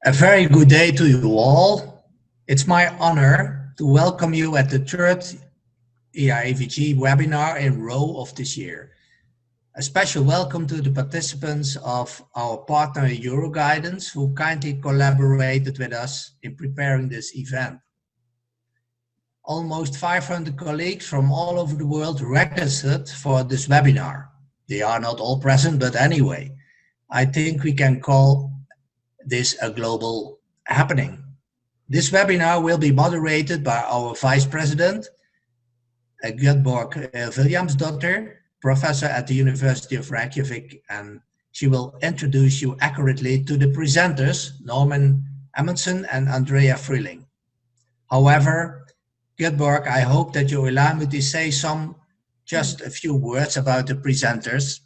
A very good day to you all. It's my honor to welcome you at the third IAEVG webinar in row of this year. A special welcome to the participants of our partner Euroguidance, who kindly collaborated with us in preparing this event. Almost 500 colleagues from all over the world registered for this webinar. They are not all present, but anyway, I think we can call this a global happening. This webinar will be moderated by our Vice President, Guðbjörg Vilhjálmsdóttir, professor at the University of Reykjavik, and she will introduce you accurately to the presenters, Amundson and Andrea Fruhling. However, Guðbjörg, I hope that you allow me to say just a few words about the presenters.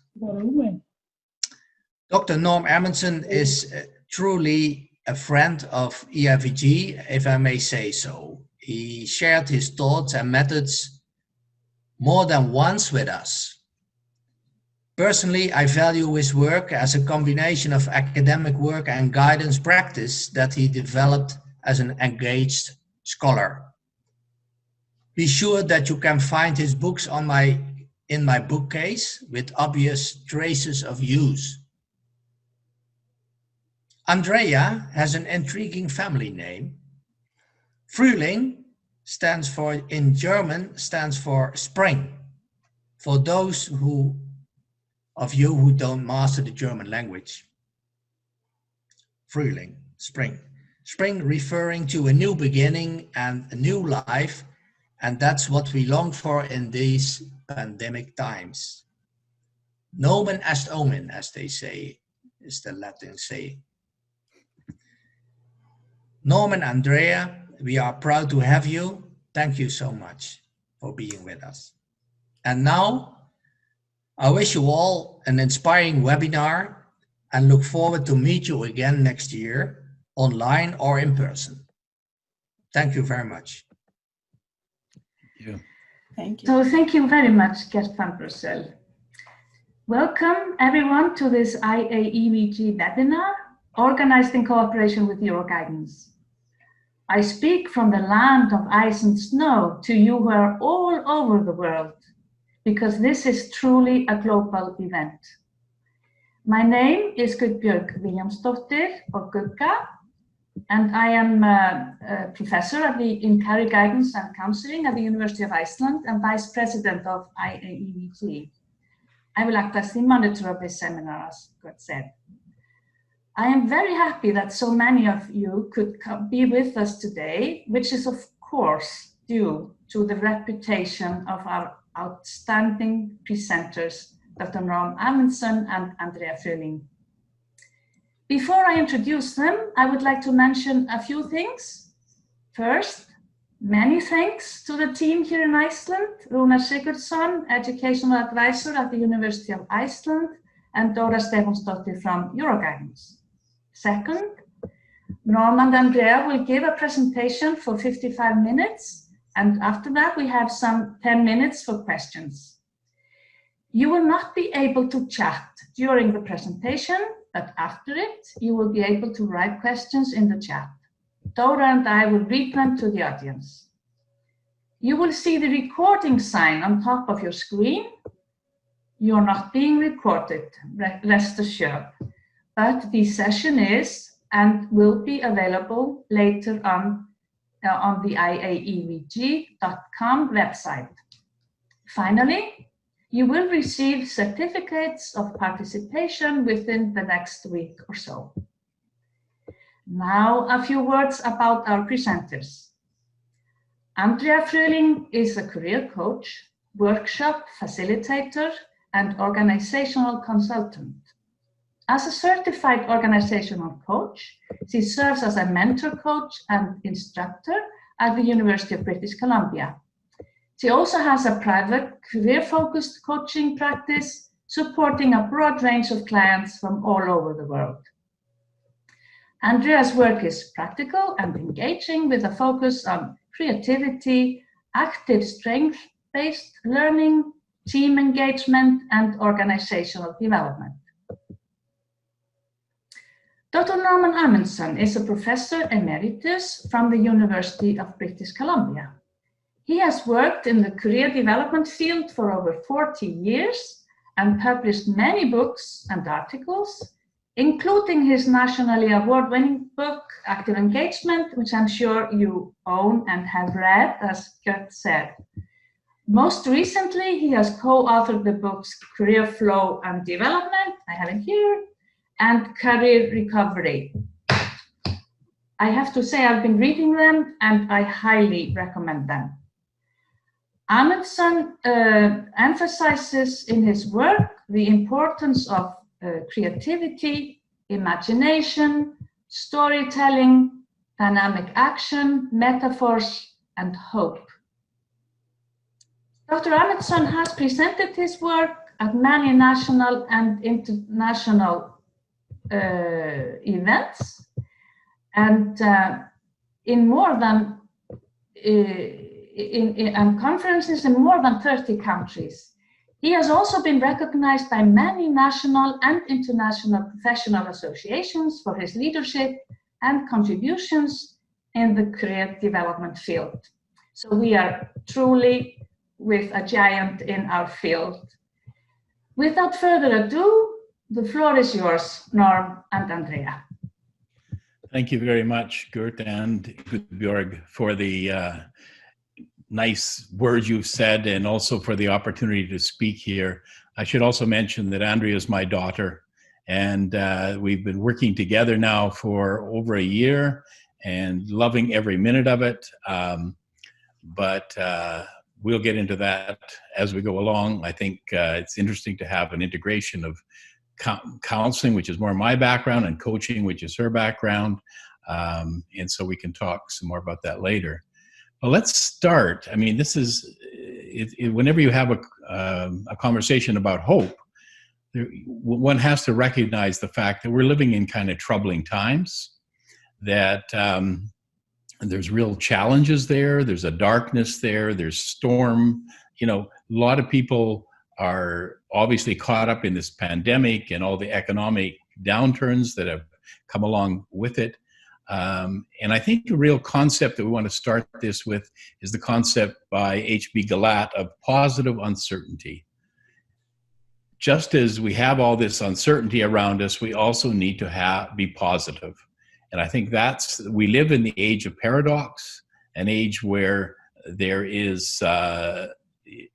Dr. Amundson is truly a friend of IAEVG, if I may say so. He shared his thoughts and methods more than once with us. Personally, I value his work as a combination of academic work and guidance practice that he developed as an engaged scholar. Be sure that you can find his books in my bookcase with obvious traces of use. Andrea has an intriguing family name. Fruhling in German stands for spring. For those of you who don't master the German language. Fruhling, spring. Spring referring to a new beginning and a new life, and that's what we long for in these pandemic times. Nomen est omen, as they say, is the Latin saying. Norman, Andrea, we are proud to have you. Thank you so much for being with us. And now, I wish you all an inspiring webinar and look forward to meet you again next year, online or in person. Thank you very much. Yeah. Thank you. So thank you very much, Gert van Brussel. Welcome everyone to this IAEVG webinar, organized in cooperation with Euroguidance. I speak from the land of ice and snow to you who are all over the world, because this is truly a global event. My name is Guðbjörg Vilhjálmsdóttir, or Gugga, and I am a professor in career guidance and counseling at the University of Iceland and vice president of IAEVG. I will act as the monitor of this seminar, as Gert said. I am very happy that so many of you could be with us today, which is of course due to the reputation of our outstanding presenters, Dr. Amundson and Andrea Fruhling. Before I introduce them, I would like to mention a few things. First, many thanks to the team here in Iceland, Rúnar Sigurdsson, educational advisor at the University of Iceland, and Dóra Stefánsdóttir from Euroguidance. Second, Norm and Andrea will give a presentation for 55 minutes, and after that we have some 10 minutes for questions. You will not be able to chat during the presentation, but after it, you will be able to write questions in the chat. Dóra and I will read them to the audience. You will see the recording sign on top of your screen. You are not being recorded, rest assured. But the session is and will be available later on the IAEVG.com website. Finally, you will receive certificates of participation within the next week or so. Now, a few words about our presenters. Andrea Fruhling is a career coach, workshop facilitator, and organizational consultant. As a certified organizational coach, she serves as a mentor coach and instructor at the University of British Columbia. She also has a private career-focused coaching practice, supporting a broad range of clients from all over the world. Andrea's work is practical and engaging, with a focus on creativity, active strength-based learning, team engagement, and organizational development. Dr. Norman Amundson is a professor emeritus from the University of British Columbia. He has worked in the career development field for over 40 years and published many books and articles, including his nationally award-winning book, Active Engagement, which I'm sure you own and have read, as Guðbjörg said. Most recently, he has co-authored the books Career Flow and Development, I have it here, and Career Recovery. I have to say I've been reading them and I highly recommend them. Amundson emphasizes in his work the importance of creativity, imagination, storytelling, dynamic action, metaphors, and hope. Dr. Amundson has presented his work at many national and international events, and in more than and conferences in more than 30 countries. He has also been recognized by many national and international professional associations for his leadership and contributions in the career development field. So we are truly with a giant in our field. Without further ado, the floor is yours, Norm and Andrea. Thank you very much, Gert and Guðbjörg, for the nice words you've said and also for the opportunity to speak here. I should also mention that Andrea is my daughter, and we've been working together now for over a year and loving every minute of it. But we'll get into that as we go along. I think it's interesting to have an integration of counseling, which is more my background, and coaching, which is her background. And so we can talk some more about that later. Well, let's start. I mean, this is, whenever you have a conversation about hope, one has to recognize the fact that we're living in kind of troubling times, that there's real challenges there, there's a darkness there, there's storm. You know, a lot of people are obviously caught up in this pandemic and all the economic downturns that have come along with it. And I think the real concept that we want to start this with is the concept by H.B. Galat of positive uncertainty. Just as we have all this uncertainty around us, we also need to be positive. And I think we live in the age of paradox, an age where there is,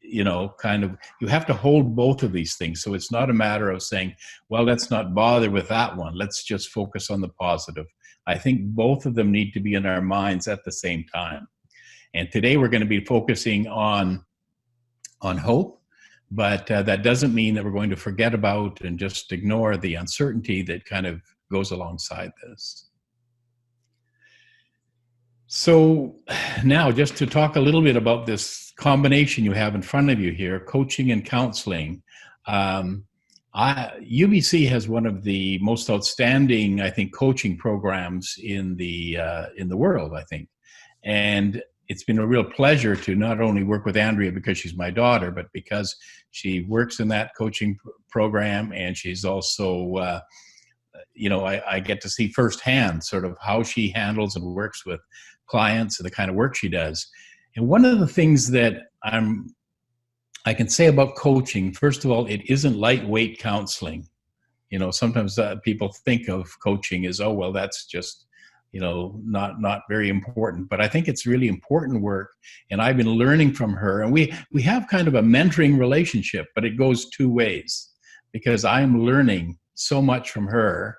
you know, kind of, you have to hold both of these things. So it's not a matter of saying, well, let's not bother with that one. Let's just focus on the positive. I think both of them need to be in our minds at the same time. And today we're going to be focusing on hope, but that doesn't mean that we're going to forget about and just ignore the uncertainty that kind of goes alongside this. So now, just to talk a little bit about this combination you have in front of you here, coaching and counseling. UBC has one of the most outstanding, I think, coaching programs in the world, I think. And it's been a real pleasure to not only work with Andrea because she's my daughter, but because she works in that coaching program, and she's also, you know, I get to see firsthand sort of how she handles and works with clients and the kind of work she does. And one of the things that I can say about coaching, first of all, it isn't lightweight counseling. You know, sometimes people think of coaching as, oh, well, that's just, you know, not very important. But I think it's really important work. And I've been learning from her. And we have kind of a mentoring relationship, but it goes two ways, because I'm learning so much from her,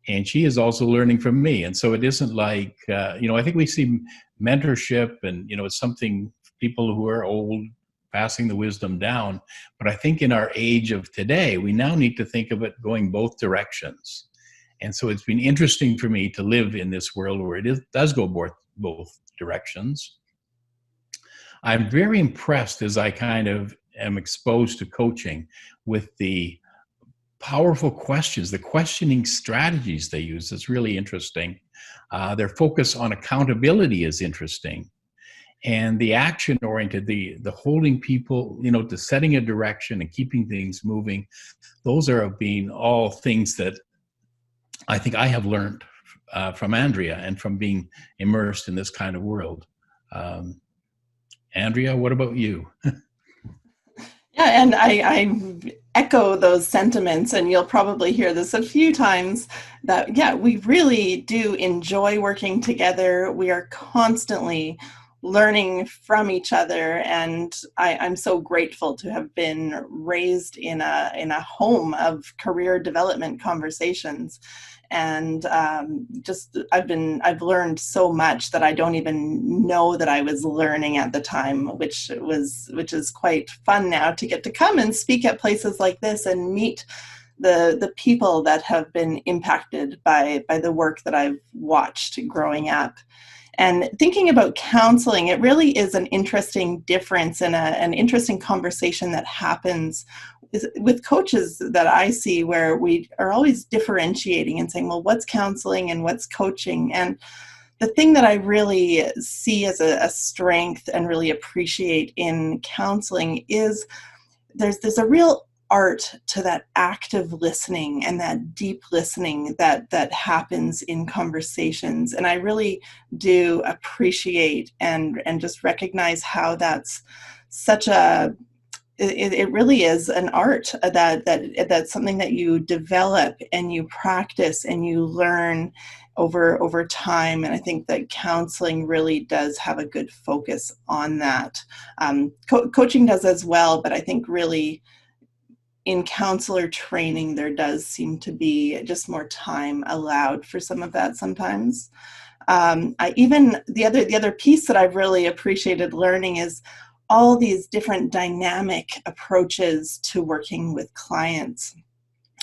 and she is also learning from me. And so it isn't like, you know, I think we see mentorship and, you know, it's something people who are old passing the wisdom down. But I think in our age of today, we now need to think of it going both directions. And so it's been interesting for me to live in this world where it does go both directions. I'm very impressed as I kind of am exposed to coaching with the powerful questions, the questioning strategies they use is really interesting. Their focus on accountability is interesting. And the action-oriented, the holding people, you know, to setting a direction and keeping things moving, those are being all things that I think I have learned from Andrea and from being immersed in this kind of world. Andrea, what about you? Yeah, and I echo those sentiments, and you'll probably hear this a few times, that, yeah, we really do enjoy working together. We are constantly learning from each other, and I'm so grateful to have been raised in a home of career development conversations. And I've learned so much that I don't even know that I was learning at the time, which is quite fun now to get to come and speak at places like this and meet the people that have been impacted by the work that I've watched growing up. And thinking about counseling, it really is an interesting difference and an interesting conversation that happens with coaches that I see, where we are always differentiating and saying, well, what's counseling and what's coaching? And the thing that I really see as a strength and really appreciate in counseling is there's a real art to that active listening and that deep listening that happens in conversations. And I really do appreciate and just recognize how that's such it really is an art, that's something that you develop and you practice and you learn over time. And I think that counseling really does have a good focus on that. Coaching does as well, but I think really in counselor training, there does seem to be just more time allowed for some of that sometimes. The other piece that I've really appreciated learning is all these different dynamic approaches to working with clients.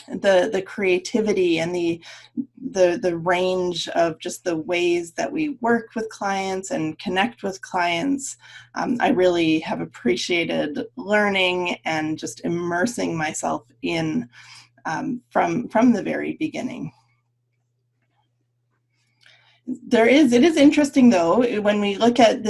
The creativity and the range of just the ways that we work with clients and connect with clients. I really have appreciated learning and just immersing myself in from the very beginning. It is interesting though, when we look at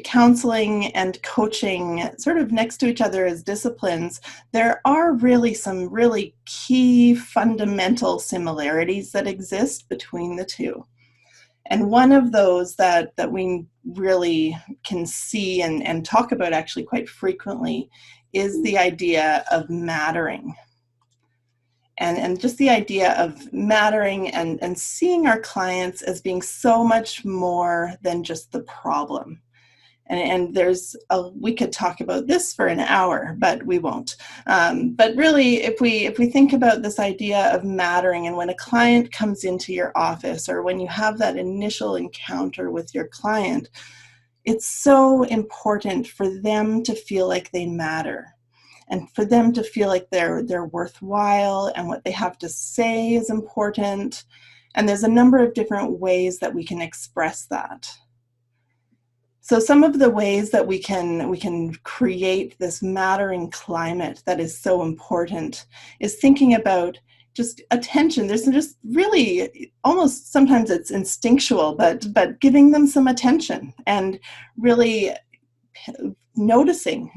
counseling and coaching sort of next to each other as disciplines, there are really some really key fundamental similarities that exist between the two. And one of those that we really can see and talk about actually quite frequently is the idea of mattering. And just the idea of mattering and seeing our clients as being so much more than just the problem. And we could talk about this for an hour, but we won't. But really, if we think about this idea of mattering, and when a client comes into your office, or when you have that initial encounter with your client, it's so important for them to feel like they matter. And for them to feel like they're worthwhile, and what they have to say is important. And there's a number of different ways that we can express that. So some of the ways that we can create this mattering climate that is so important is thinking about just attention. There's just really, almost sometimes it's instinctual, but giving them some attention and really noticing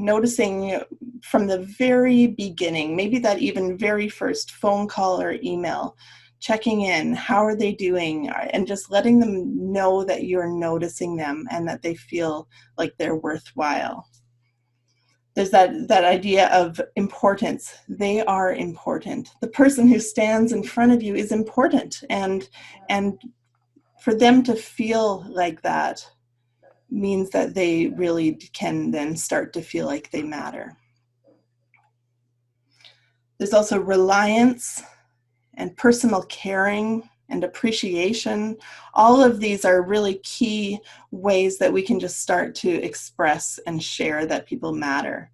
from the very beginning, maybe that even very first phone call or email, checking in, how are they doing, and just letting them know that you're noticing them and that they feel like they're worthwhile. There's that idea of importance. They are important. The person who stands in front of you is important, and for them to feel like that means that they really can then start to feel like they matter. There's also reliance and personal caring and appreciation. All of these are really key ways that we can just start to express and share that people matter.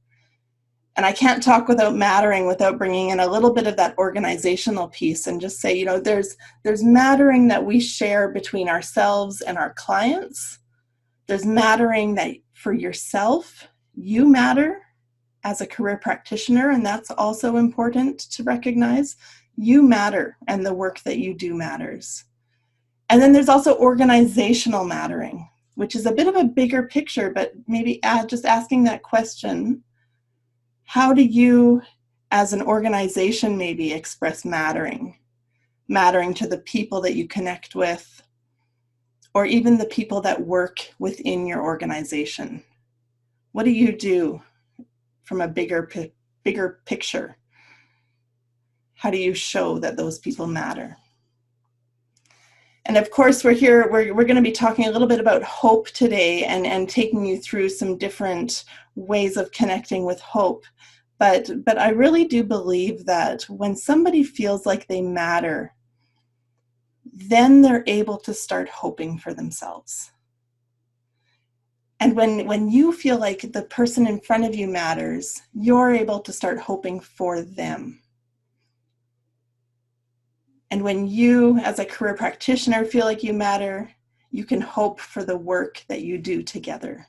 And I can't talk without mattering without bringing in a little bit of that organizational piece and just say, there's mattering that we share between ourselves and our clients. There's mattering that for yourself, you matter as a career practitioner, and that's also important to recognize. You matter, and the work that you do matters. And then there's also organizational mattering, which is a bit of a bigger picture, but maybe just asking that question, how do you as an organization maybe express mattering? mattering to the people that you connect with, or even the people that work within your organization? What do you do from a bigger picture? How do you show that those people matter? And of course, we're going to be talking a little bit about hope today and taking you through some different ways of connecting with hope. But I really do believe that when somebody feels like they matter, then they're able to start hoping for themselves. And when you feel like the person in front of you matters, you're able to start hoping for them. And when you, as a career practitioner, feel like you matter, you can hope for the work that you do together.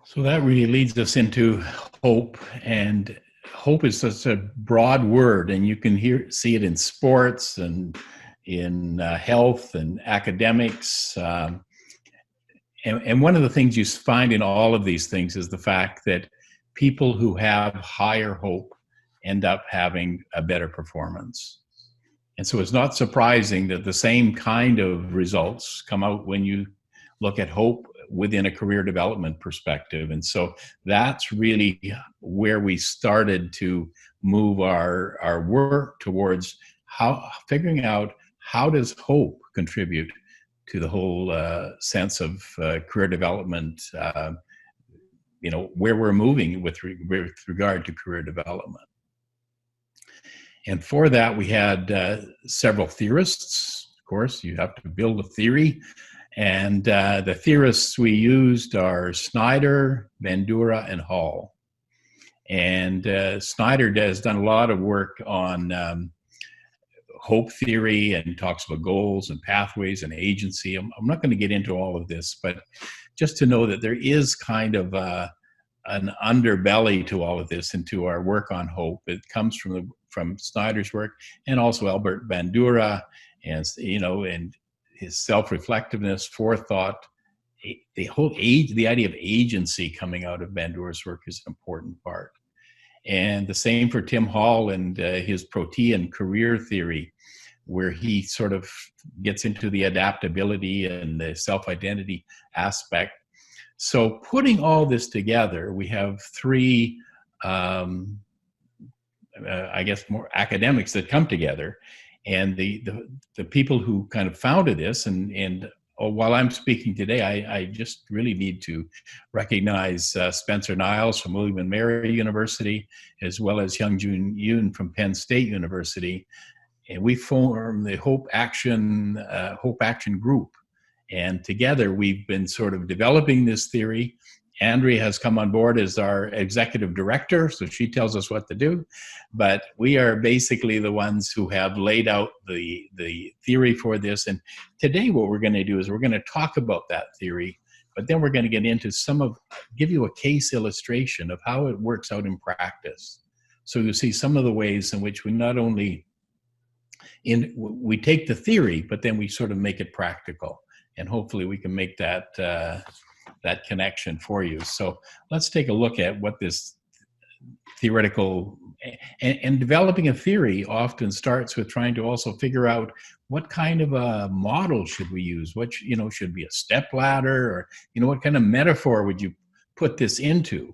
So that really leads us into hope, and hope is such a broad word, and you can see it in sports and in health and academics. And one of the things you find in all of these things is the fact that people who have higher hope end up having a better performance. And so it's not surprising that the same kind of results come out when you look at hope within a career development perspective. And so that's really where we started to move our work towards figuring out how does hope contribute to the whole sense of career development, where we're moving with regard to career development. And for that, we had several theorists. Of course, you have to build a theory. And the theorists we used are Snyder, Bandura, and Hall. And Snyder has done a lot of work on hope theory and talks about goals and pathways and agency. I'm not going to get into all of this, but just to know that there is kind of an underbelly to all of this and to our work on hope. It comes from Snyder's work, and also Albert Bandura, and and his self-reflectiveness, forethought, the idea of agency coming out of Bandura's work is an important part. And the same for Tim Hall and his protean career theory, where he sort of gets into the adaptability and the self-identity aspect. So putting all this together, we have three, more academics that come together. And the people who kind of founded this, and while I'm speaking today, I just really need to recognize Spencer Niles from William and Mary University, as well as Hyungjun Yoon from Penn State University. And we formed the Hope Action Group. And together we've been sort of developing this theory. Andrea has come on board as our executive director, so she tells us what to do. But we are basically the ones who have laid out the theory for this. And today what we're going to do is we're going to talk about that theory, but then we're going to get into give you a case illustration of how it works out in practice. So you'll see some of the ways in which we not only we take the theory, but then we sort of make it practical. And hopefully we can make that connection for you. So let's take a look at what this theoretical, and developing a theory often starts with trying to also figure out what kind of a model should we use, what should be a step ladder, or what kind of metaphor would you put this into.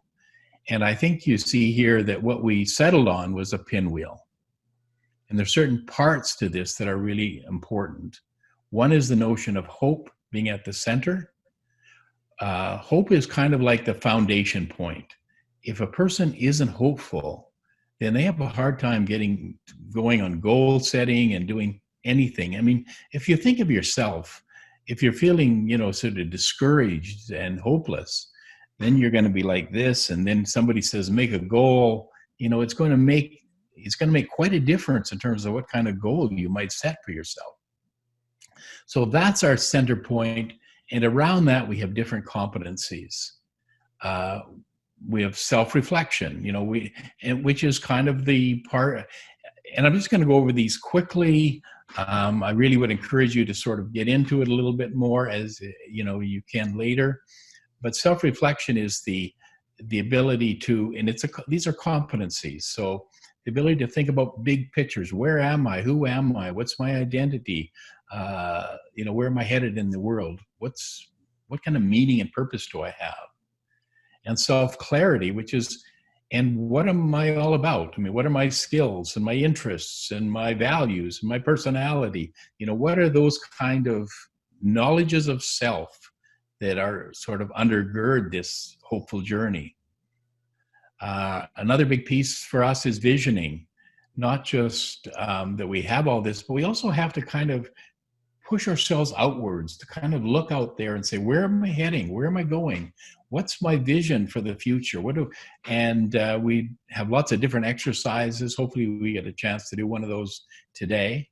And I think you see here that what we settled on was a pinwheel. And there's certain parts to this that are really important. One is the notion of hope being at the center. Hope is kind of like the foundation point. If a person isn't hopeful, then they have a hard time going on goal setting and doing anything. I mean, if you think of yourself, if you're feeling, sort of discouraged and hopeless, then you're going to be like this. And then somebody says, make a goal, it's going to make quite a difference in terms of what kind of goal you might set for yourself. So that's our center point. And around that, we have different competencies. We have self-reflection, which is kind of the part, and I'm just going to go over these quickly. I really would encourage you to sort of get into it a little bit more as you can later. But self-reflection is the the ability to, and these are competencies. So the ability to think about big pictures. Where am I? Who am I? What's my identity? Where am I headed in the world? What kind of meaning and purpose do I have? And self-clarity, which is, and what am I all about? I mean, what are my skills and my interests and my values and my personality? What are those kind of knowledges of self that are sort of undergird this hopeful journey? Another big piece for us is visioning, not just that we have all this, but we also have to kind of push ourselves outwards, to kind of look out there and say, where am I heading? Where am I going? What's my vision for the future? We have lots of different exercises. Hopefully we get a chance to do one of those today.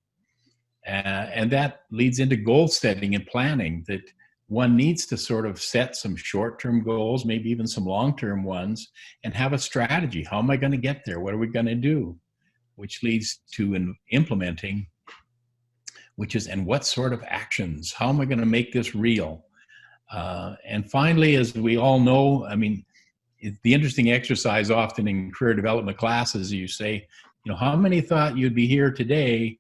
And that leads into goal setting and planning, that one needs to sort of set some short-term goals, maybe even some long-term ones, and have a strategy. How am I going to get there? What are we going to do? Which leads to implementing, which is, and what sort of actions? How am I going to make this real? And finally, as we all know, I mean, the interesting exercise often in career development classes, you say, how many thought you'd be here today,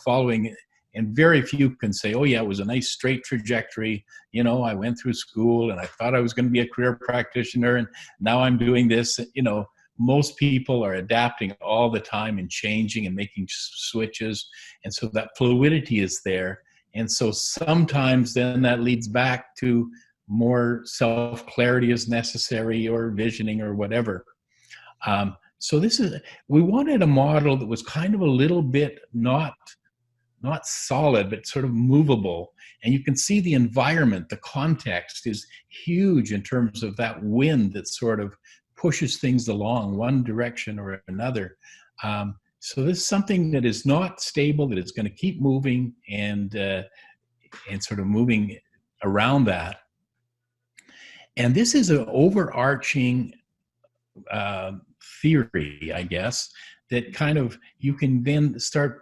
following, and very few can say, oh yeah, it was a nice straight trajectory. I went through school and I thought I was going to be a career practitioner and now I'm doing this. Most people are adapting all the time and changing and making switches. And so that fluidity is there. And so sometimes then that leads back to more self-clarity is necessary, or visioning, or whatever. So we wanted a model that was kind of a little bit not solid, but sort of movable. And you can see the environment, the context is huge in terms of that wind that sort of pushes things along one direction or another. So this is something that is not stable, that is going to keep moving and sort of moving around that. And this is an overarching theory, I guess, that kind of you can then start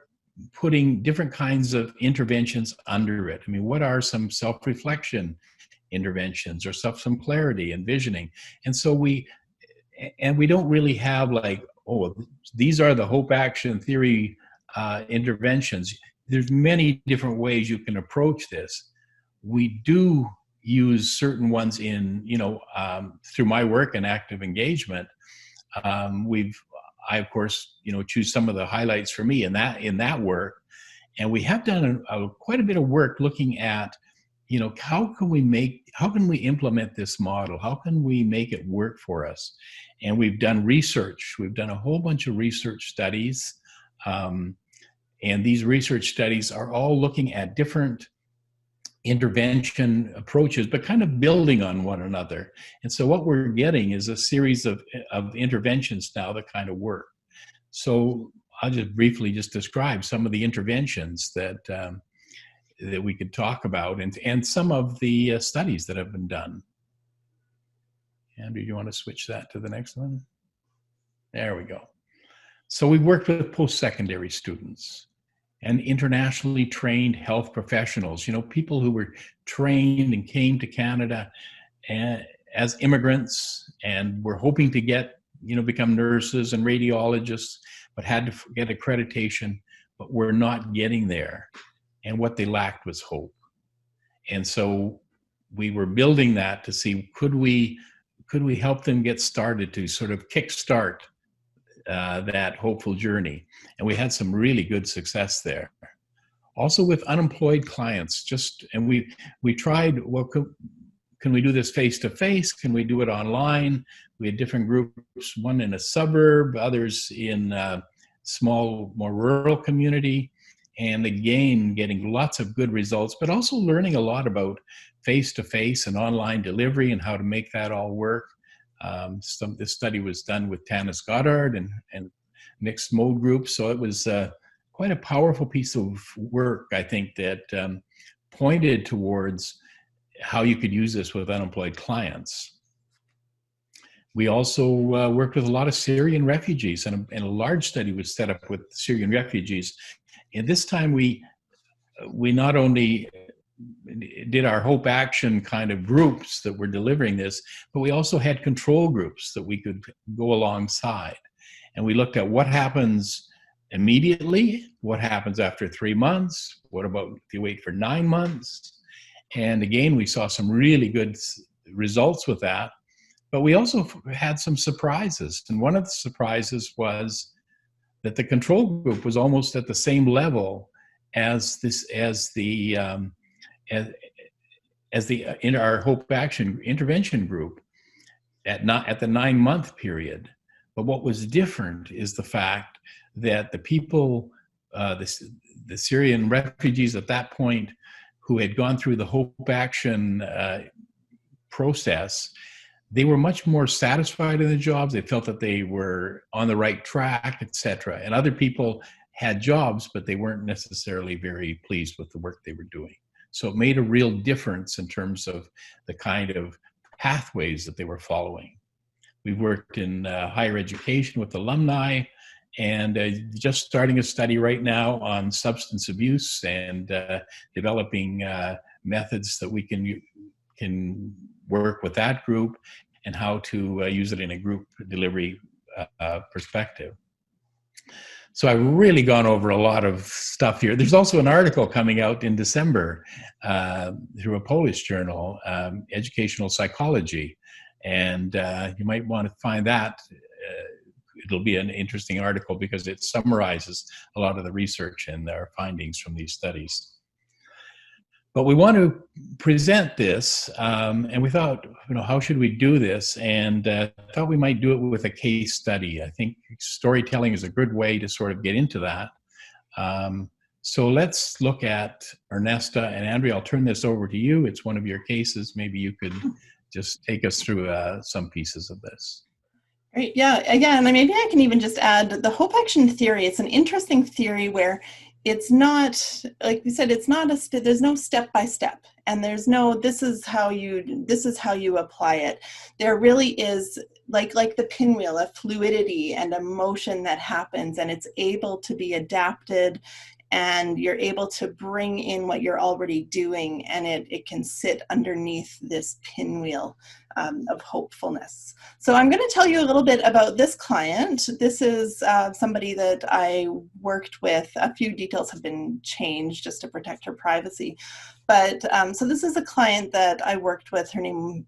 putting different kinds of interventions under it. I mean, what are some self-reflection interventions, or some clarity and visioning? And so we don't really have like, oh, these are the hope action theory interventions. There's many different ways you can approach this. We do use certain ones in, through my work in active engagement. I, of course, choose some of the highlights for me in that work. And we have done quite a bit of work looking at, how can we implement this model? How can we make it work for us? And we've done research. We've done a whole bunch of research studies. And these research studies are all looking at different intervention approaches, but kind of building on one another. And so what we're getting is a series of interventions now that kind of work. So I'll just briefly describe some of the interventions that we could talk about, and some of the studies that have been done. Andrea, you want to switch that to the next one? There we go. So we worked with post-secondary students and internationally trained health professionals, people who were trained and came to Canada as immigrants and were hoping to get, become nurses and radiologists, but had to get accreditation, but were not getting there. And what they lacked was hope. And so we were building that to see, could we help them get started to sort of kickstart that hopeful journey. And we had some really good success there. Also with unemployed clients, and we tried, well, can we do this face-to-face? Can we do it online? We had different groups, one in a suburb, others in a small, more rural community. And again, getting lots of good results, but also learning a lot about face-to-face and online delivery and how to make that all work. This study was done with Tanis Goddard and mixed mode groups. So it was quite a powerful piece of work, I think, that pointed towards how you could use this with unemployed clients. We also worked with a lot of Syrian refugees, and a large study was set up with Syrian refugees. And this time we not only did our Hope Action kind of groups that were delivering this, but we also had control groups that we could go alongside. And we looked at what happens immediately, what happens after 3 months, what about if you wait for 9 months? And again, we saw some really good results with that, but we also had some surprises. And one of the surprises was that the control group was almost at the same level as in our Hope Action intervention group at the 9-month period. But what was different is the fact that the people, the Syrian refugees at that point who had gone through the Hope Action process, they were much more satisfied in the jobs. They felt that they were on the right track, etc. And other people had jobs, but they weren't necessarily very pleased with the work they were doing. So it made a real difference in terms of the kind of pathways that they were following. We've worked in higher education with alumni, and just starting a study right now on substance abuse and developing methods that we can work with that group and how to use it in a group delivery perspective. So I've really gone over a lot of stuff here. There's also an article coming out in December through a Polish journal, Educational Psychology, and you might want to find that. It'll be an interesting article because it summarizes a lot of the research and our findings from these studies. But we want to present this, and we thought, how should we do this? And thought we might do it with a case study. I think storytelling is a good way to sort of get into that. So let's look at Ernesta and Andrea. I'll turn this over to you. It's one of your cases. Maybe you could just take us through some pieces of this. Right. Yeah. Again, maybe I can even just add the Hope Action theory. It's an interesting theory where it's not, like we said, it's not there's no step by step, and there's no this is how you apply it. There really is like the pinwheel, a fluidity and a motion that happens, and it's able to be adapted, and you're able to bring in what you're already doing, and it can sit underneath this pinwheel of hopefulness. So I'm going to tell you a little bit about this client. This is somebody that I worked with. A few details have been changed just to protect her privacy. But so this is a client that I worked with. Her name,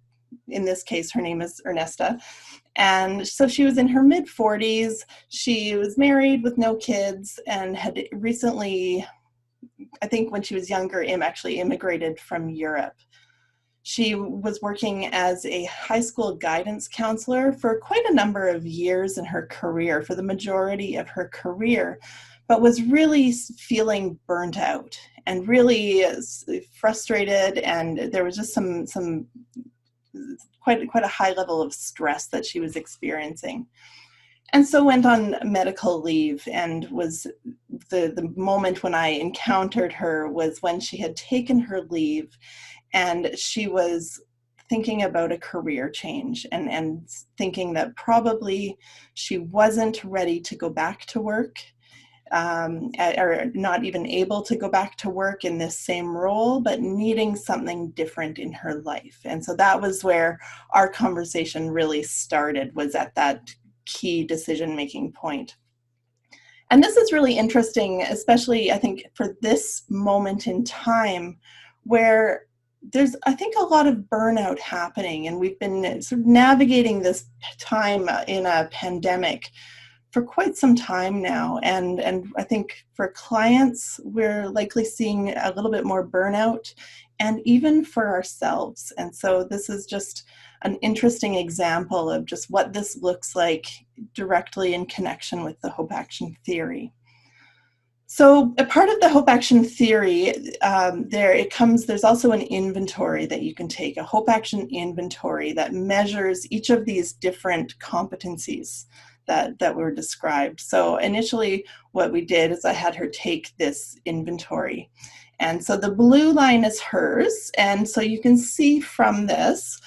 in this case, her name is Ernesta. And so she was in her mid-40s. She was married with no kids and had recently, I think when she was younger, actually immigrated from Europe. She was working as a high school guidance counselor for quite a number of years in her career, for the majority of her career, but was really feeling burnt out and really frustrated. And there was just some quite a high level of stress that she was experiencing. And so went on medical leave, and was the moment when I encountered her was when she had taken her leave, and she was thinking about a career change and thinking that probably she wasn't ready to go back to work, or not even able to go back to work in this same role, but needing something different in her life. And so that was where our conversation really started, was at that key decision-making point. And this is really interesting, especially I think for this moment in time where there's, I think, a lot of burnout happening, and we've been sort of navigating this time in a pandemic for quite some time now. And I think for clients, we're likely seeing a little bit more burnout, and even for ourselves. And so this is just an interesting example of just what this looks like directly in connection with the Hope Action theory. So a part of the Hope Action theory, there's also an inventory that you can take, a Hope Action inventory that measures each of these different competencies that were described. So initially what we did is I had her take this inventory. And so the blue line is hers. And so you can see from this,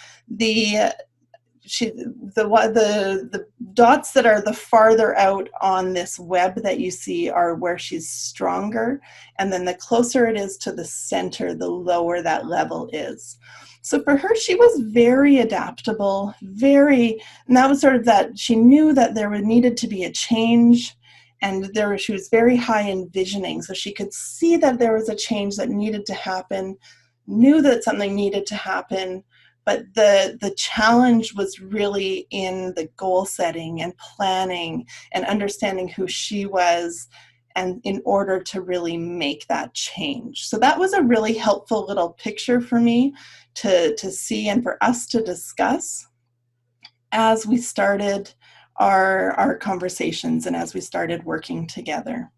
the dots that are the farther out on this web that you see are where she's stronger, and then the closer it is to the center, the lower that level is. So for her, she was very adaptable, and that was sort of that she knew that there needed to be a change, and she was very high in visioning, so she could see that there was a change that needed to happen, knew that something needed to happen. But the challenge was really in the goal setting and planning and understanding who she was, and in order to really make that change. So that was a really helpful little picture for me to see and for us to discuss as we started our conversations and as we started working together.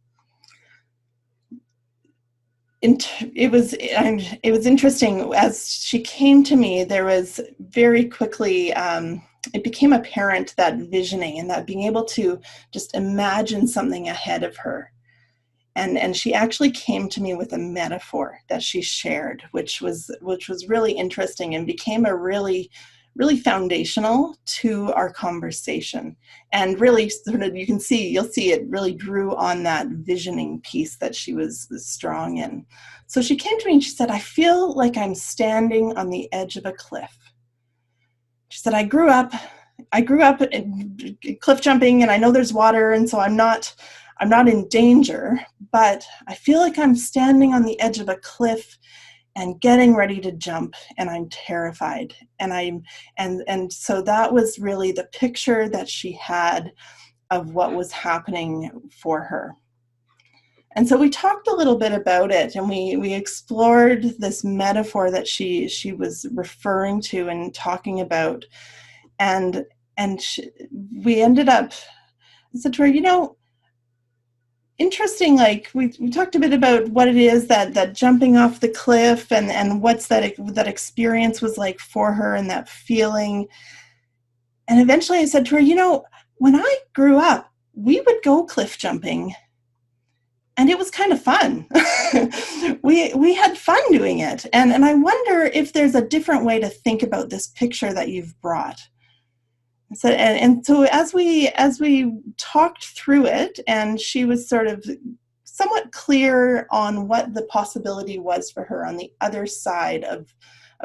It was interesting. As she came to me, there was very quickly, it became apparent that visioning and that being able to just imagine something ahead of her. And she actually came to me with a metaphor that she shared, which was really interesting and became a really foundational to our conversation. And really sort of, you'll see it really drew on that visioning piece that she was strong in. So she came to me and she said, I feel like I'm standing on the edge of a cliff. She said, I grew up cliff jumping, and I know there's water, and so I'm not in danger, but I feel like I'm standing on the edge of a cliff and getting ready to jump, and I'm terrified. And so that was really the picture that she had of what was happening for her. And so we talked a little bit about it, and we explored this metaphor that she was referring to and talking about. And we ended up, I said to her, interesting, like we talked a bit about what it is that jumping off the cliff and what's that experience was like for her and that feeling. And eventually I said to her, when I grew up, we would go cliff jumping and it was kind of fun. we had fun doing it. And I wonder if there's a different way to think about this picture that you've brought. So as we talked through it, and she was sort of somewhat clear on what the possibility was for her on the other side of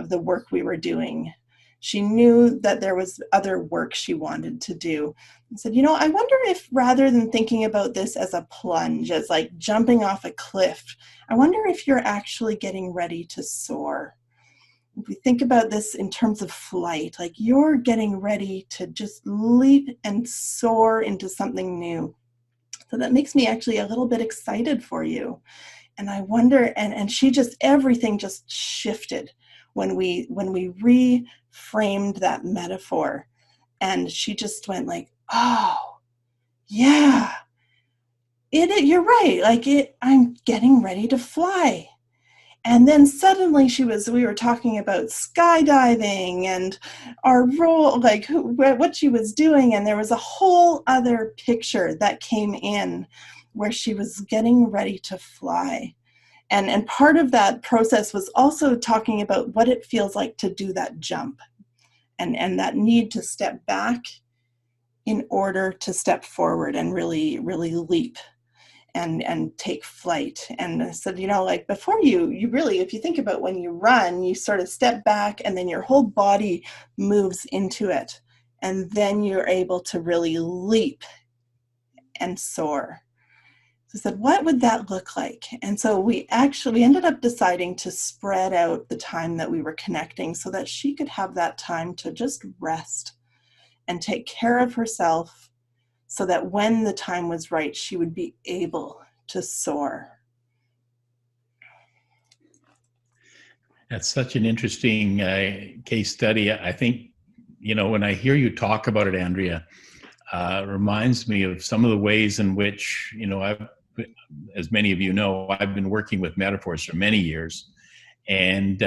the work we were doing. She knew that there was other work she wanted to do. And said, I wonder if rather than thinking about this as a plunge, as like jumping off a cliff, I wonder if you're actually getting ready to soar. If we think about this in terms of flight, like you're getting ready to just leap and soar into something new. So that makes me actually a little bit excited for you. And I wonder, and everything just shifted when we reframed that metaphor. And she just went like, oh, yeah, you're right. Like I'm getting ready to fly. And then suddenly we were talking about skydiving and our role, like what she was doing. And there was a whole other picture that came in where she was getting ready to fly. And part of that process was also talking about what it feels like to do that jump and that need to step back in order to step forward and really, really leap. And take flight. And I said, like before you really, if you think about when you run, you sort of step back and then your whole body moves into it. And then you're able to really leap and soar. So I said, what would that look like? And so we ended up deciding to spread out the time that we were connecting so that she could have that time to just rest and take care of herself, so that when the time was right, she would be able to soar. That's such an interesting case study. I think, when I hear you talk about it, Andrea, it reminds me of some of the ways in which, as many of you know, I've been working with metaphors for many years. And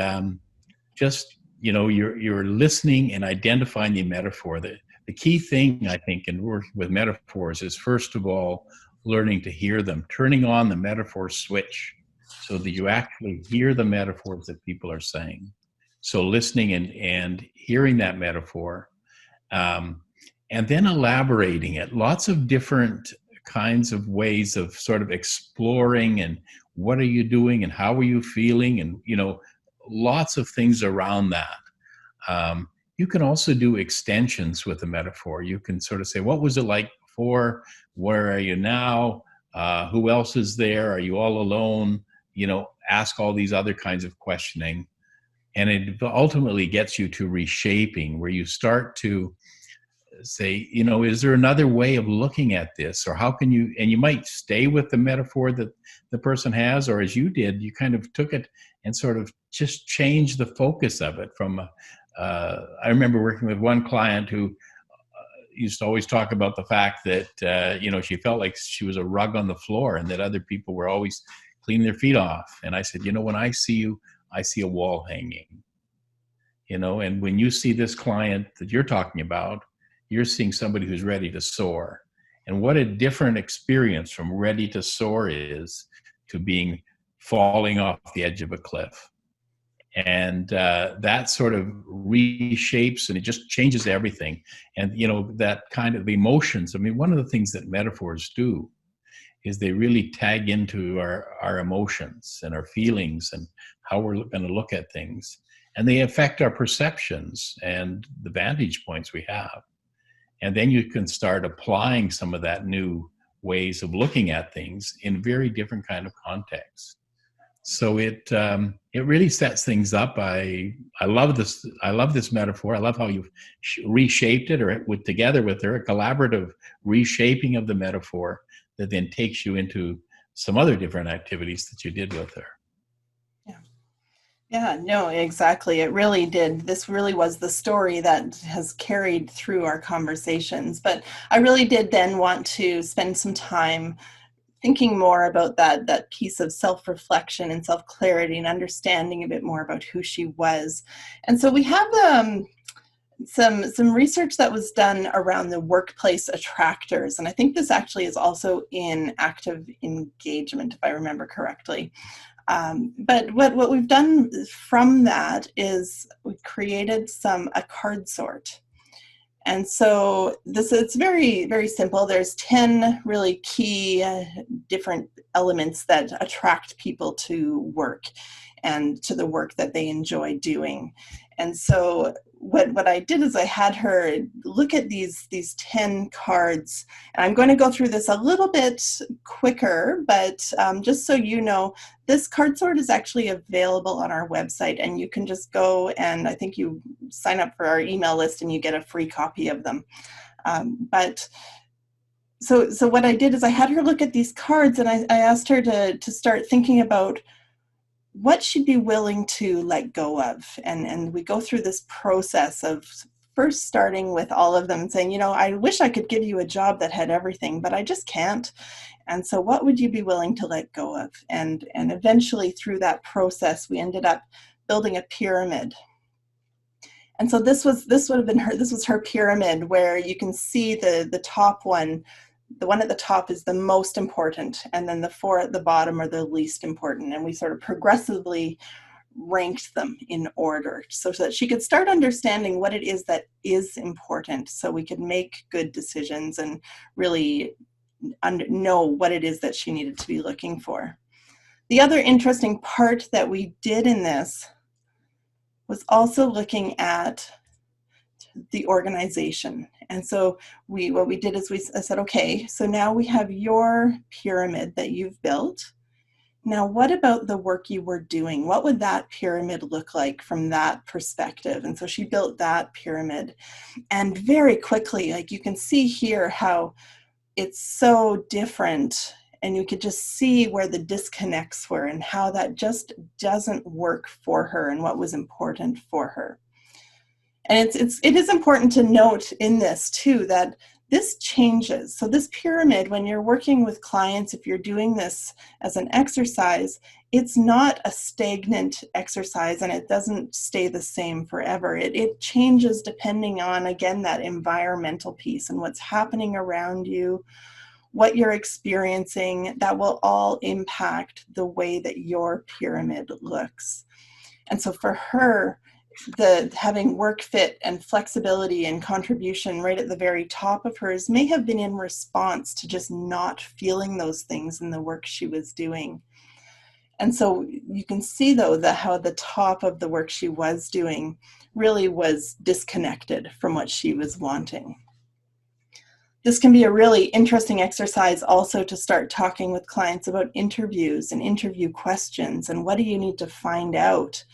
you're listening and identifying the metaphor. The key thing, I think, in working with metaphors is, first of all, learning to hear them, turning on the metaphor switch so that you actually hear the metaphors that people are saying. So listening and hearing that metaphor, And then elaborating it. Lots of different kinds of ways of sort of exploring and what are you doing and how are you feeling, and lots of things around that. You can also do extensions with the metaphor. You can sort of say, what was it like before? Where are you now? Who else is there? Are you all alone? Ask all these other kinds of questioning. And it ultimately gets you to reshaping, where you start to say, is there another way of looking at this? Or how can you, and you might stay with the metaphor that the person has, or as you did, you kind of took it and sort of just changed the focus of it from, I remember working with one client who used to always talk about the fact that, she felt like she was a rug on the floor and that other people were always cleaning their feet off. And I said, when I see you, I see a wall hanging, and when you see this client that you're talking about, you're seeing somebody who's ready to soar. And what a different experience from ready to soar is to being falling off the edge of a cliff. And that sort of reshapes, and it just changes everything. And, that kind of emotions. I mean, one of the things that metaphors do is they really tag into our emotions and our feelings and how we're going to look at things. And they affect our perceptions and the vantage points we have. And then you can start applying some of that new ways of looking at things in very different kind of contexts. So it really sets things up. I love this. I love this metaphor. I love how you've reshaped it, or together with her, a collaborative reshaping of the metaphor that then takes you into some other different activities that you did with her. Yeah, no, exactly. It really did. This really was the story that has carried through our conversations. But I really did then want to spend some time thinking more about that piece of self-reflection and self-clarity and understanding a bit more about who she was. And so we have some research that was done around the workplace attractors. And I think this actually is also in active engagement, if I remember correctly. But what we've done from that is we created a card sort. And so it's very, very simple. There's 10 really key different elements that attract people to work and to the work that they enjoy doing. And so what I did is I had her look at these 10 cards. And I'm going to go through this a little bit quicker, but just so you know, this card sort is actually available on our website, and you can just go and I think you sign up for our email list and you get a free copy of them. So what I did is I had her look at these cards, and I asked her to start thinking about what she'd be willing to let go of. And we go through this process of first starting with all of them and saying, I wish I could give you a job that had everything, but I just can't. And so what would you be willing to let go of? And eventually through that process, we ended up building a pyramid. And so this was her pyramid, where you can see the top one. The one at the top is the most important, and then the 4 at the bottom are the least important. And we sort of progressively ranked them in order so that she could start understanding what it is that is important, so we could make good decisions and really know what it is that she needed to be looking for. The other interesting part that we did in this was also looking at the organization. And so what we did is I said, okay, so now we have your pyramid that you've built. Now, what about the work you were doing? What would that pyramid look like from that perspective? And so she built that pyramid. And very quickly, like you can see here how it's so different, and you could just see where the disconnects were and how that just doesn't work for her and what was important for her. And it is important to note in this too that this changes. So this pyramid, when you're working with clients, if you're doing this as an exercise, it's not a stagnant exercise, and it doesn't stay the same forever. It changes depending on, again, that environmental piece and what's happening around you, what you're experiencing. That will all impact the way that your pyramid looks. And so for her, the having work fit and flexibility and contribution right at the very top of hers may have been in response to just not feeling those things in the work she was doing. And so you can see, though, that how the top of the work she was doing really was disconnected from what she was wanting. This can be a really interesting exercise also to start talking with clients about interviews and interview questions and what do you need to find out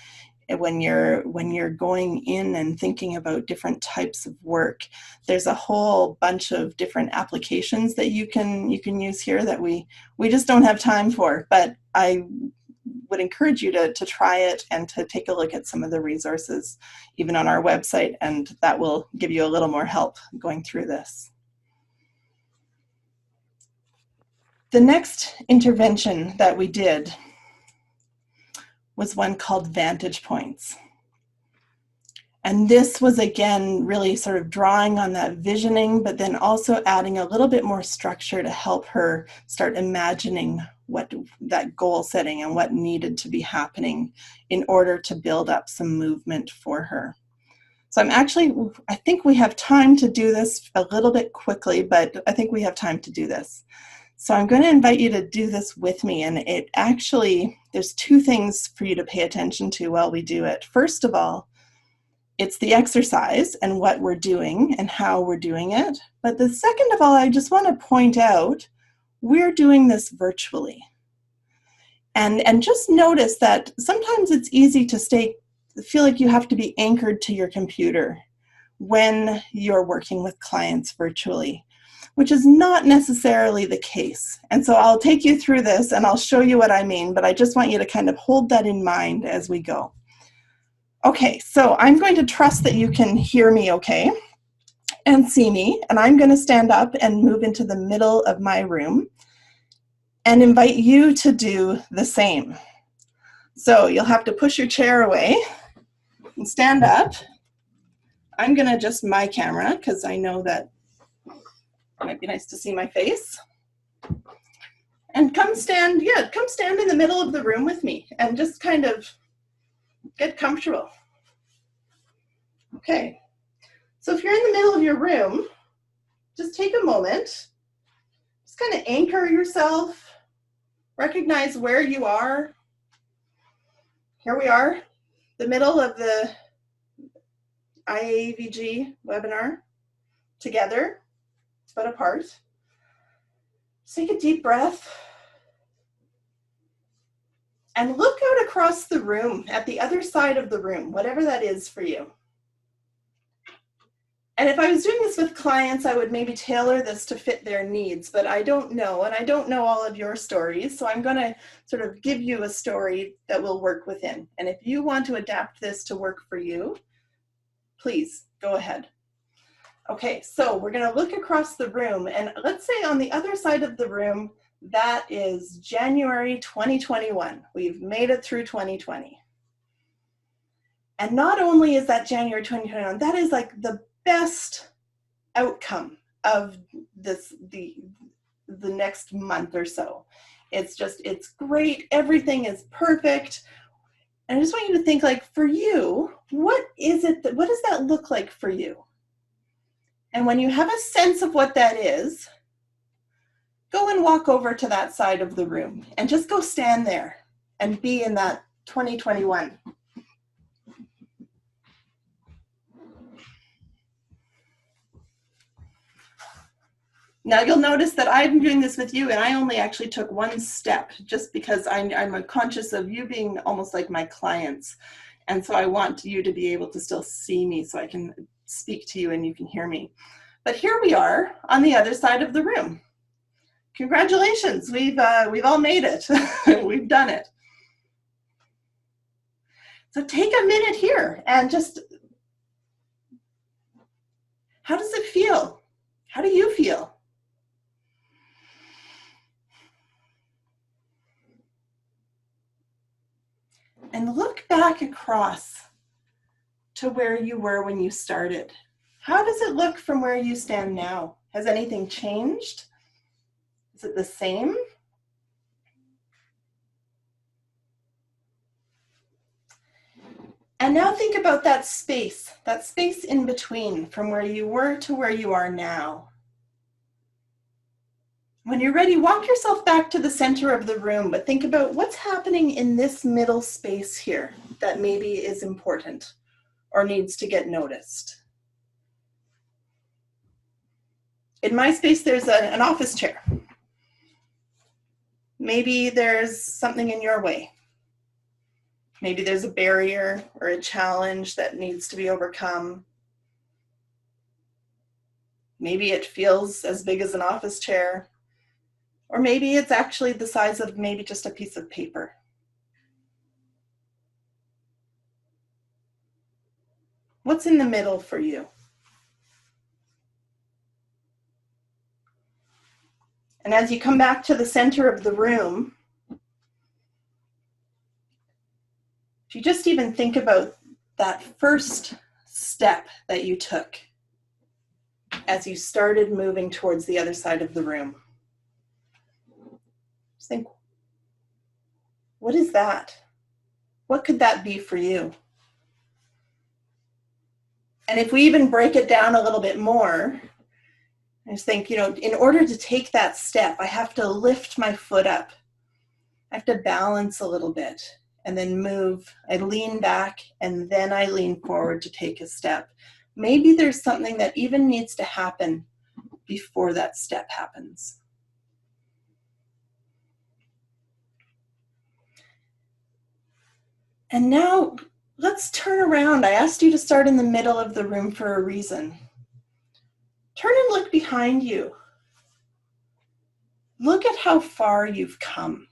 when you're going in and thinking about different types of work. There's a whole bunch of different applications that you can use here that we just don't have time for, but I would encourage you to try it and to take a look at some of the resources even on our website, and that will give you a little more help going through this. The next intervention that we did was one called Vantage Points. And this was, again, really sort of drawing on that visioning, but then also adding a little bit more structure to help her start imagining what that goal setting and what needed to be happening in order to build up some movement for her. So I think we have time to do this a little bit quickly, but I think we have time to do this. So I'm going to invite you to do this with me, and there's two things for you to pay attention to while we do it. First of all, it's the exercise and what we're doing and how we're doing it. But the second of all, I just want to point out, we're doing this virtually. And just notice that sometimes it's easy to feel like you have to be anchored to your computer when you're working with clients virtually, which is not necessarily the case. And so I'll take you through this and I'll show you what I mean, but I just want you to kind of hold that in mind as we go. Okay, so I'm going to trust that you can hear me okay and see me, and I'm going to stand up and move into the middle of my room and invite you to do the same. So you'll have to push your chair away and stand up. I'm going to adjust my camera because I know that it might be nice to see my face. And come stand in the middle of the room with me and just kind of get comfortable. Okay, so if you're in the middle of your room, just take a moment, just kind of anchor yourself, recognize where you are. Here we are, the middle of the IAEVG webinar, together, but apart. Just take a deep breath and look out across the room at the other side of the room, whatever that is for you. And if I was doing this with clients, I would maybe tailor this to fit their needs, but I don't know, and I don't know all of your stories, so I'm going to sort of give you a story that will work within. And if you want to adapt this to work for you, please go ahead. Okay, so we're going to look across the room, and let's say on the other side of the room, that is January 2021. We've made it through 2020. And not only is that January 2021, that is like the best outcome of the next month or so. It's great. Everything is perfect. And I just want you to think, like, for you, what does that look like for you? And when you have a sense of what that is, go and walk over to that side of the room and just go stand there and be in that 2021. Now you'll notice that I'm doing this with you, and I only actually took one step just because I'm conscious of you being almost like my clients. And so I want you to be able to still see me so I can speak to you and you can hear me. But here we are on the other side of the room. Congratulations, we've all made it. We've done it. So take a minute here and just, how does it feel? How do you feel? And look back across to where you were when you started. How does it look from where you stand now? Has anything changed? Is it the same? And now think about that space in between from where you were to where you are now. When you're ready, walk yourself back to the center of the room, but think about what's happening in this middle space here that maybe is important or needs to get noticed. In my space, there's an office chair. Maybe there's something in your way. Maybe there's a barrier or a challenge that needs to be overcome. Maybe it feels as big as an office chair, or maybe it's actually the size of maybe just a piece of paper. What's in the middle for you? And as you come back to the center of the room, if you just even think about that first step that you took as you started moving towards the other side of the room, just think, what is that? What could that be for you? And if we even break it down a little bit more, I just think, in order to take that step, I have to lift my foot up. I have to balance a little bit and then move. I lean back and then I lean forward to take a step. Maybe there's something that even needs to happen before that step happens. And now let's turn around. I asked you to start in the middle of the room for a reason. Turn and look behind you. Look at how far you've come.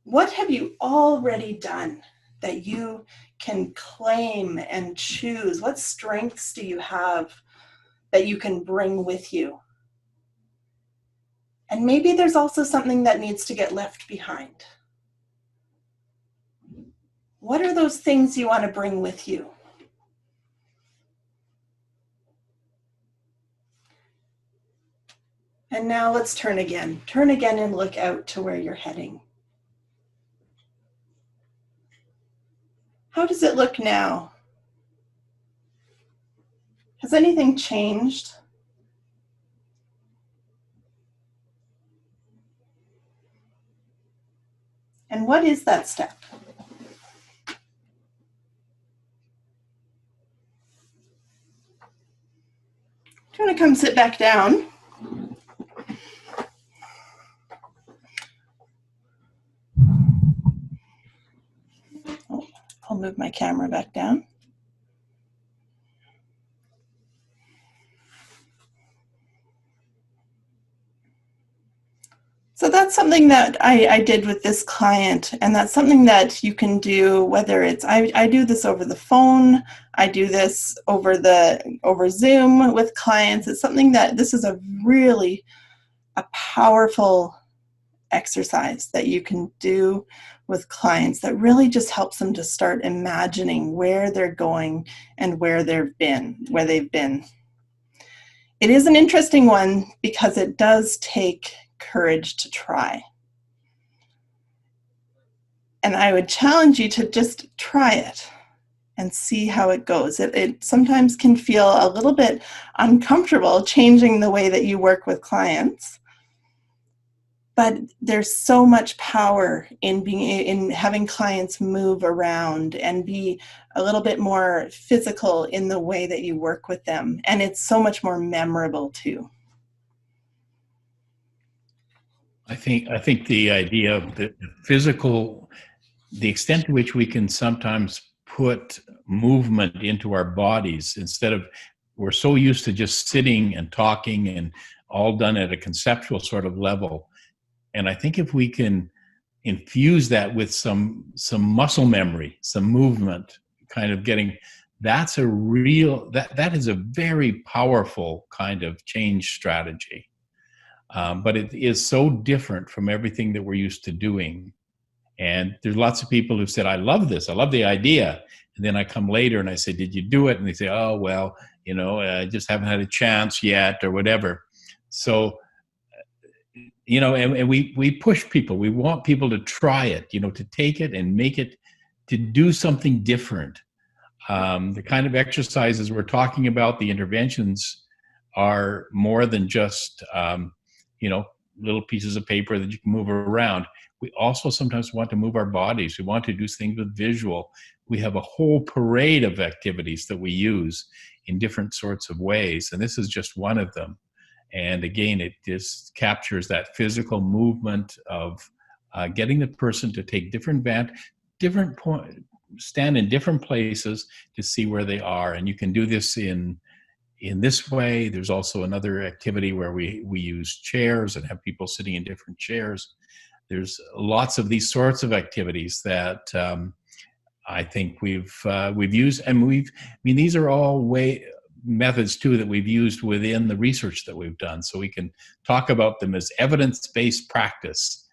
What have you already done that you can claim and choose? What strengths do you have that you can bring with you? And maybe there's also something that needs to get left behind. What are those things you want to bring with you? And now let's turn again. Turn again and look out to where you're heading. How does it look now? Has anything changed? And what is that step? I'm going to come sit back down. I'll move my camera back down. So that's something that I did with this client, and that's something that you can do, whether it's, I do this over the phone, I do this over Zoom with clients. It's something that, this is a powerful exercise that you can do with clients that really just helps them to start imagining where they're going and where they've been. It is an interesting one because it does take courage to try. And I would challenge you to just try it and see how it goes. It sometimes can feel a little bit uncomfortable changing the way that you work with clients. But there's so much power in having clients move around and be a little bit more physical in the way that you work with them. And it's so much more memorable too. I think the idea of the physical, the extent to which we can sometimes put movement into our bodies instead of, we're so used to just sitting and talking and all done at a conceptual sort of level. And I think if we can infuse that with some muscle memory, some movement, kind of getting, that's a real, that is a very powerful kind of change strategy. But it is so different from everything that we're used to doing. And there's lots of people who said, I love this, I love the idea. And then I come later and I say, did you do it? And they say, oh, well, I just haven't had a chance yet or whatever. So, and we push people. We want people to try it, to take it and make it to do something different. The kind of exercises we're talking about, the interventions, are more than just, little pieces of paper that you can move around. We also sometimes want to move our bodies. We want to do things with visual. We have a whole parade of activities that we use in different sorts of ways, and this is just one of them. And again, it just captures that physical movement of getting the person to take stand in different places to see where they are. And you can do this in this way. There's also another activity where we use chairs and have people sitting in different chairs. There's lots of these sorts of activities that I think we've used, and these are all methods too that we've used within the research that we've done. So we can talk about them as evidence-based practice.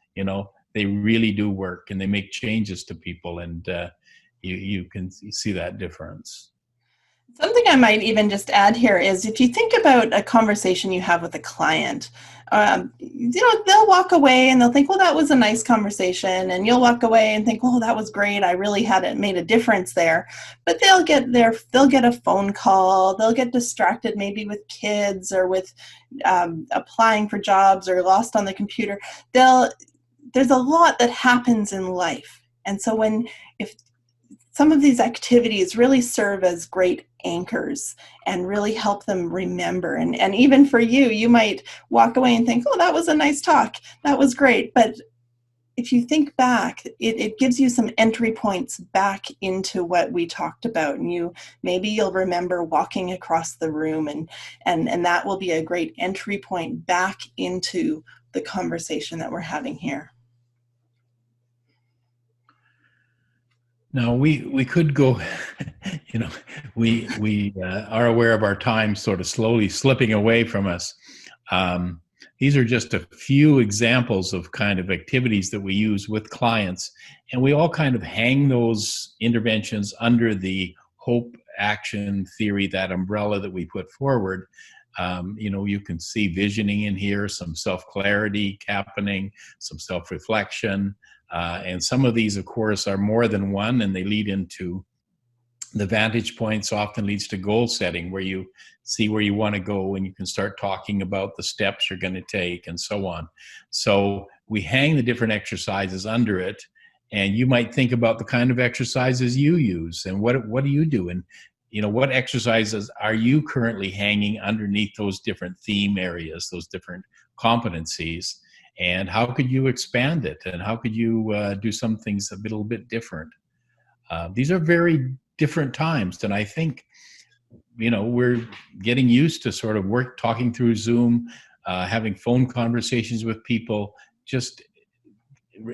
They really do work, and they make changes to people, and you can see that difference. Something I might even just add here is, if you think about a conversation you have with a client, they'll walk away and they'll think, well, that was a nice conversation. And you'll walk away and think, oh, that was great. I really made a difference there. But they'll get a phone call. They'll get distracted maybe with kids or with applying for jobs or lost on the computer. There's a lot that happens in life. And so if some of these activities really serve as great anchors and really help them remember. And even for you might walk away and think, oh, that was a nice talk. That was great. But if you think back, it gives you some entry points back into what we talked about. And maybe you'll remember walking across the room, and that will be a great entry point back into the conversation that we're having here. Now we could go, we are aware of our time sort of slowly slipping away from us. These are just a few examples of kind of activities that we use with clients, and we all kind of hang those interventions under the hope action theory, that umbrella that we put forward. You can see visioning in here, some self-clarity happening, some self-reflection. And some of these, of course, are more than one, and they lead into the vantage points, often leads to goal setting, where you see where you want to go and you can start talking about the steps you're going to take and so on. So we hang the different exercises under it, and you might think about the kind of exercises you use and what do you do? And what exercises are you currently hanging underneath those different theme areas, those different competencies? And how could you expand it? And how could you do some things a little bit different? These are very different times. And I think, we're getting used to sort of talking through Zoom, having phone conversations with people, just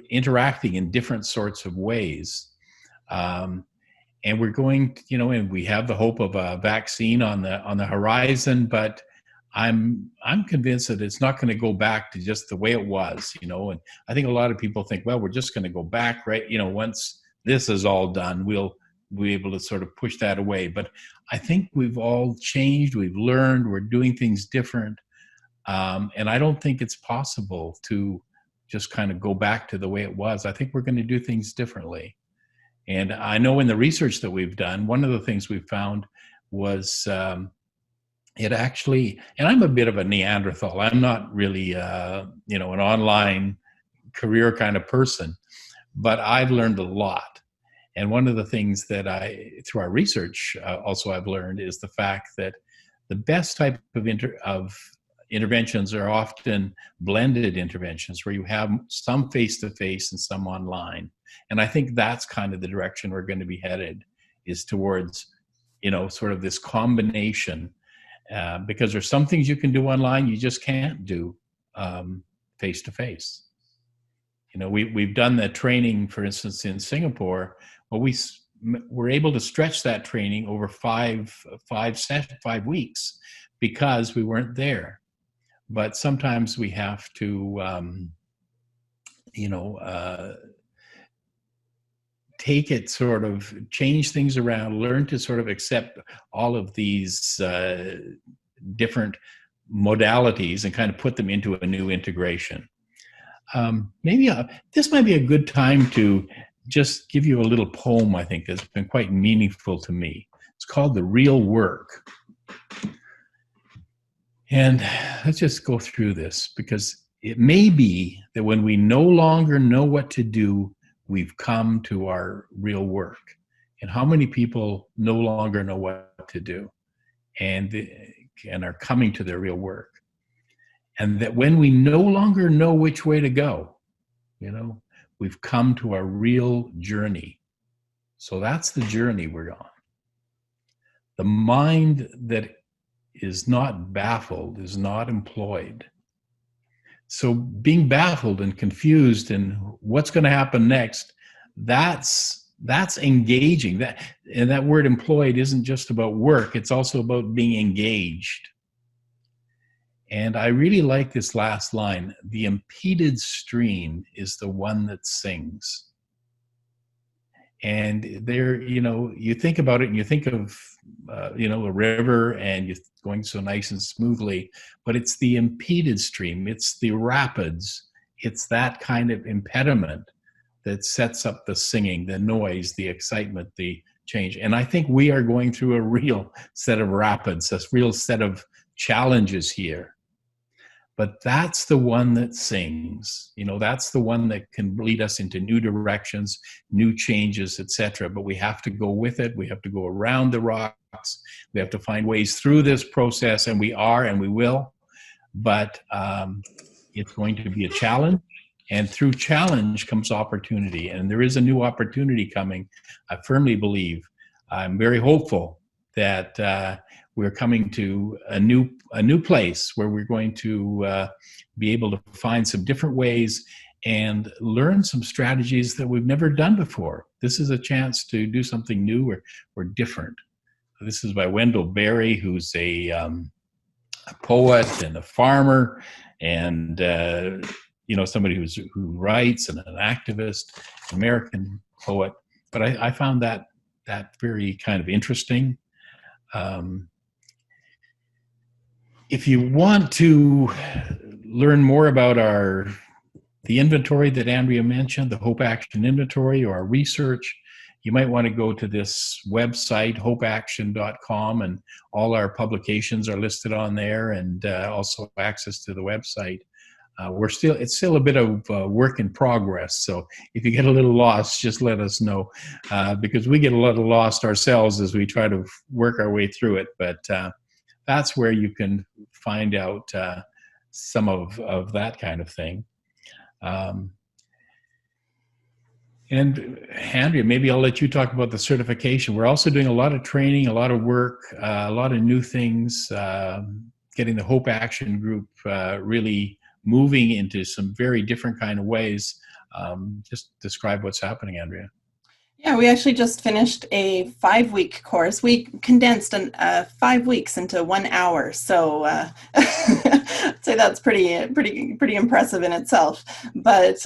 interacting in different sorts of ways. And we're going, and we have the hope of a vaccine on the horizon, but I'm convinced that it's not going to go back to just the way it was, and I think a lot of people think, well, we're just going to go back, right? once this is all done, we'll be able to sort of push that away. But I think we've all changed, we've learned, we're doing things different. And I don't think it's possible to just kind of go back to the way it was. I think we're going to do things differently. And I know in the research that we've done, one of the things we found was, it actually, and I'm a bit of a Neanderthal. I'm not really, an online career kind of person, but I've learned a lot. And one of the things that through our research, also I've learned is the fact that the best type of interventions are often blended interventions, where you have some face-to-face and some online. And I think that's kind of the direction we're going to be headed, is towards, sort of this combination. Because there's some things you can do online you just can't do face to face. We've done the training, for instance, in Singapore. Well, we were able to stretch that training over 5 weeks because we weren't there. But sometimes we have to, take it, sort of change things around, learn to sort of accept all of these different modalities and kind of put them into a new integration. Maybe this might be a good time to just give you a little poem, I think, that's been quite meaningful to me. It's called The Real Work. And let's just go through this, because it may be that when we no longer know what to do, we've come to our real work. And how many people no longer know what to do and are coming to their real work? And that when we no longer know which way to go, we've come to our real journey. So that's the journey we're on. The mind that is not baffled is not employed. So being baffled and confused and what's going to happen next, that's engaging. And that word employed isn't just about work, it's also about being engaged. And I really like this last line: the impeded stream is the one that sings. And there, you think about it and you think of, a river and you're going so nice and smoothly, but it's the impeded stream, it's the rapids, it's that kind of impediment that sets up the singing, the noise, the excitement, the change. And I think we are going through a real set of rapids, a real set of challenges here. But that's the one that sings, that's the one that can lead us into new directions, new changes, etc. But we have to go with it. We have to go around the rocks. We have to find ways through this process, and we are, and we will. But it's going to be a challenge, and through challenge comes opportunity. And there is a new opportunity coming, I firmly believe. I'm very hopeful that we're coming to a new place where we're going to be able to find some different ways and learn some strategies that we've never done before. This is a chance to do something new or different. This is by Wendell Berry, who's a poet and a farmer, and somebody who writes and an activist, American poet. But I found that very kind of interesting. If you want to learn more about the inventory that Andrea mentioned, the Hope Action Inventory, or our research, you might want to go to this website, hopeaction.com, and all our publications are listed on there, and also access to the website. It's still a bit of work in progress. So if you get a little lost, just let us know, because we get a little lost ourselves as we try to work our way through it. But that's where you can find out some of that kind of thing. And Andrea, maybe I'll let you talk about the certification. We're also doing a lot of training, a lot of work, a lot of new things, getting the Hope Action Group really moving into some very different kind of ways. Just describe what's happening, Andrea. Yeah, we actually just finished a 5-week course. We condensed 5 weeks into 1 hour, so I'd say that's pretty impressive in itself. But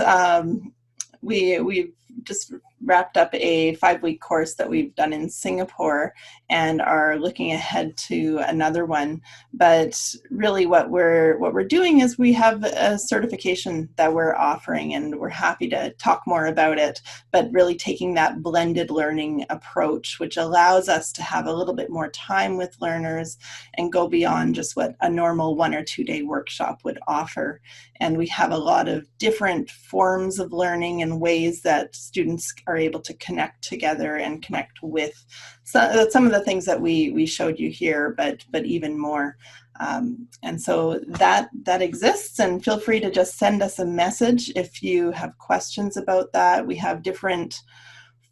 we've just wrapped up a 5-week course that we've done in Singapore and are looking ahead to another one. But really what we're doing is we have a certification that we're offering, and we're happy to talk more about it, but really taking that blended learning approach, which allows us to have a little bit more time with learners and go beyond just what a normal 1 or 2 day workshop would offer. And we have a lot of different forms of learning and ways that students are able to connect together and connect with some of the things that we showed you here, but even more. And so that exists, and feel free to just send us a message if you have questions about that. We have different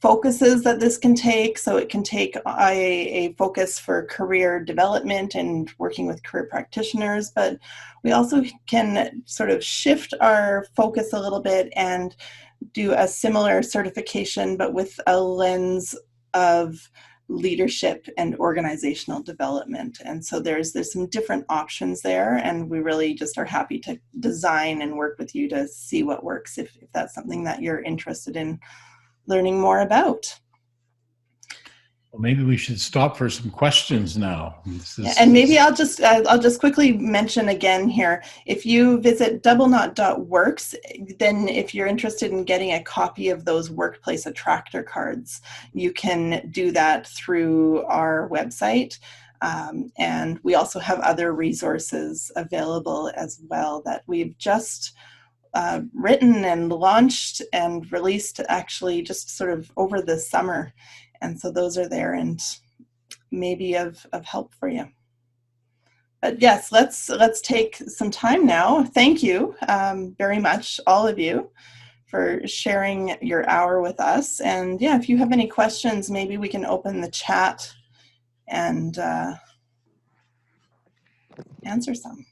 focuses that this can take. So it can take a focus for career development and working with career practitioners, but we also can sort of shift our focus a little bit and do a similar certification, but with a lens of leadership and organizational development. And so there's some different options there, and we really just are happy to design and work with you to see what works if that's something that you're interested in learning more about. Well, maybe we should stop for some questions now. And maybe I'll just quickly mention again here, if you visit doubleKnot.works, then if you're interested in getting a copy of those workplace attractor cards, you can do that through our website. And we also have other resources available as well that we've just written and launched and released actually just sort of over the summer. And so those are there and maybe of help for you. But yes, let's take some time now. Thank you very much, all of you, for sharing your hour with us. And yeah, if you have any questions, maybe we can open the chat and answer some.